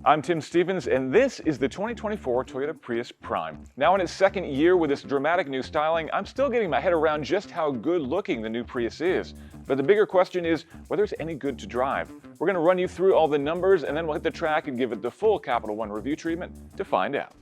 I'm Tim Stevens, and this is the 2024 Toyota Prius Prime. Now in its second year with this dramatic new styling, I'm still getting my head around just how good looking the new Prius is. But the bigger question is whether it's any good to drive. We're going to run you through all the numbers, and then we'll hit the track and give it the full Capital One review treatment to find out.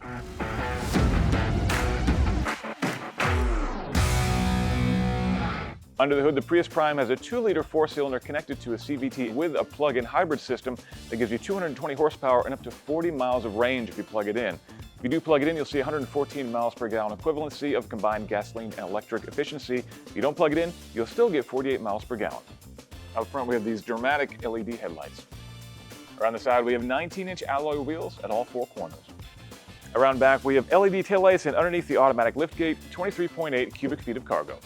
Under the hood, the Prius Prime has a 2-liter 4-cylinder connected to a CVT with a plug-in hybrid system that gives you 220 horsepower and up to 40 miles of range if you plug it in. If you do plug it in, you'll see 114 miles per gallon equivalency of combined gasoline and electric efficiency. If you don't plug it in, you'll still get 48 miles per gallon. Out front, we have these dramatic LED headlights. Around the side, we have 19-inch alloy wheels at all 4 corners. Around back, we have LED taillights, and underneath the automatic liftgate, 23.8 cubic feet of cargo.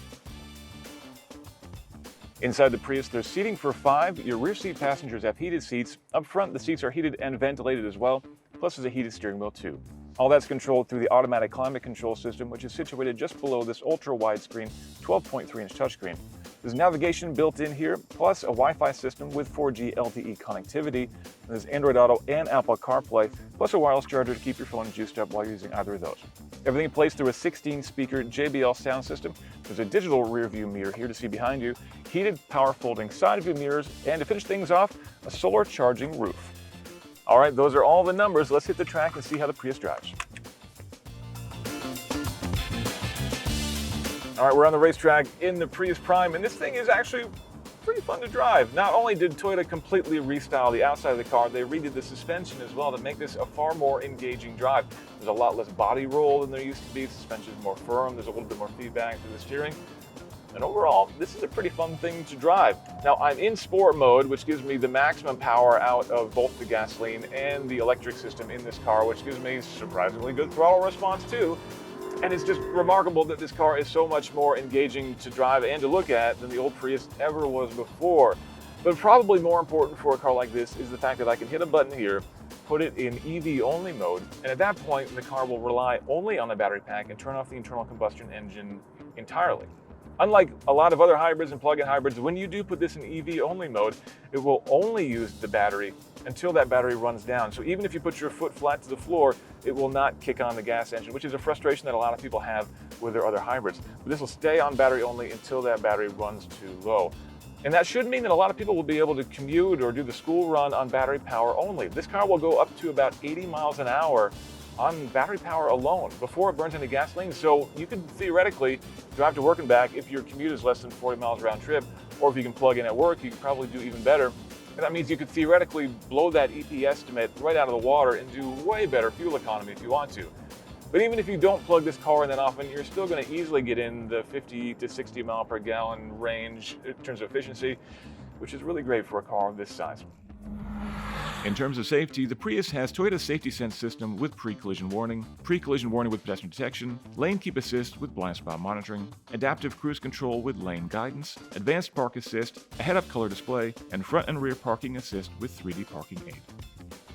Inside the Prius, there's seating for 5. Your rear seat passengers have heated seats. Up front, the seats are heated and ventilated as well, plus there's a heated steering wheel too. All that's controlled through the automatic climate control system, which is situated just below this ultra-widescreen 12.3-inch touchscreen. There's navigation built in here, plus a Wi-Fi system with 4G LTE connectivity. There's Android Auto and Apple CarPlay, plus a wireless charger to keep your phone juiced up while you're using either of those. Everything placed through a 16-speaker JBL sound system. There's a digital rear-view mirror here to see behind you, heated power folding side view mirrors, and to finish things off, a solar charging roof. All right, those are all the numbers. Let's hit the track and see how the Prius drives. All right, we're on the racetrack in the Prius Prime, and this thing is actually pretty fun to drive. Not only did Toyota completely restyle the outside of the car, they redid the suspension as well to make this a far more engaging drive. There's a lot less body roll than there used to be. The suspension is more firm. There's a little bit more feedback through the steering. And overall, this is a pretty fun thing to drive. Now, I'm in sport mode, which gives me the maximum power out of both the gasoline and the electric system in this car, which gives me surprisingly good throttle response too. And it's just remarkable that this car is so much more engaging to drive and to look at than the old Prius ever was before. But probably more important for a car like this is the fact that I can hit a button here, put it in EV only mode, and at that point the car will rely only on the battery pack and turn off the internal combustion engine entirely. Unlike a lot of other hybrids and plug-in hybrids, when you do put this in EV only mode, it will only use the battery until that battery runs down. So even if you put your foot flat to the floor, it will not kick on the gas engine, which is a frustration that a lot of people have with their other hybrids. But this will stay on battery only until that battery runs too low. And that should mean that a lot of people will be able to commute or do the school run on battery power only. This car will go up to about 80 miles an hour on battery power alone before it burns any gasoline. So you could theoretically drive to work and back if your commute is less than 40 miles round trip, or if you can plug in at work, you could probably do even better. And that means you could theoretically blow that EP estimate right out of the water and do way better fuel economy if you want to. But even if you don't plug this car in that often, you're still going to easily get in the 50 to 60 mile per gallon range in terms of efficiency, which is really great for a car of this size. In terms of safety, the Prius has Toyota's Safety Sense system with pre-collision warning with pedestrian detection, lane keep assist with blind spot monitoring, adaptive cruise control with lane guidance, advanced park assist, a head-up color display, and front and rear parking assist with 3D parking aid.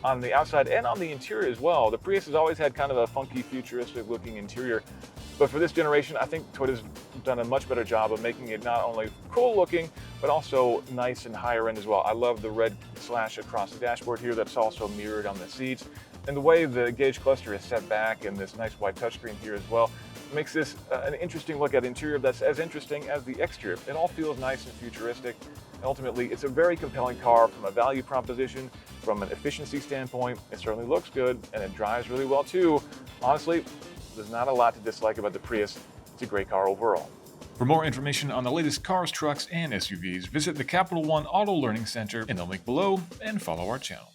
On the outside and on the interior as well, the Prius has always had kind of a funky, futuristic looking interior. But for this generation, I think Toyota's done a much better job of making it not only cool looking, but also nice and higher end as well. I love the red slash across the dashboard here that's also mirrored on the seats. And the way the gauge cluster is set back and this nice wide touchscreen here as well makes this an interesting look at the interior that's as interesting as the exterior. It all feels nice and futuristic. And ultimately, it's a very compelling car from a value proposition, from an efficiency standpoint. It certainly looks good and it drives really well too. Honestly, there's not a lot to dislike about the Prius. It's a great car overall. For more information on the latest cars, trucks, and SUVs, visit the Capital One Auto Learning Center in the link below and follow our channel.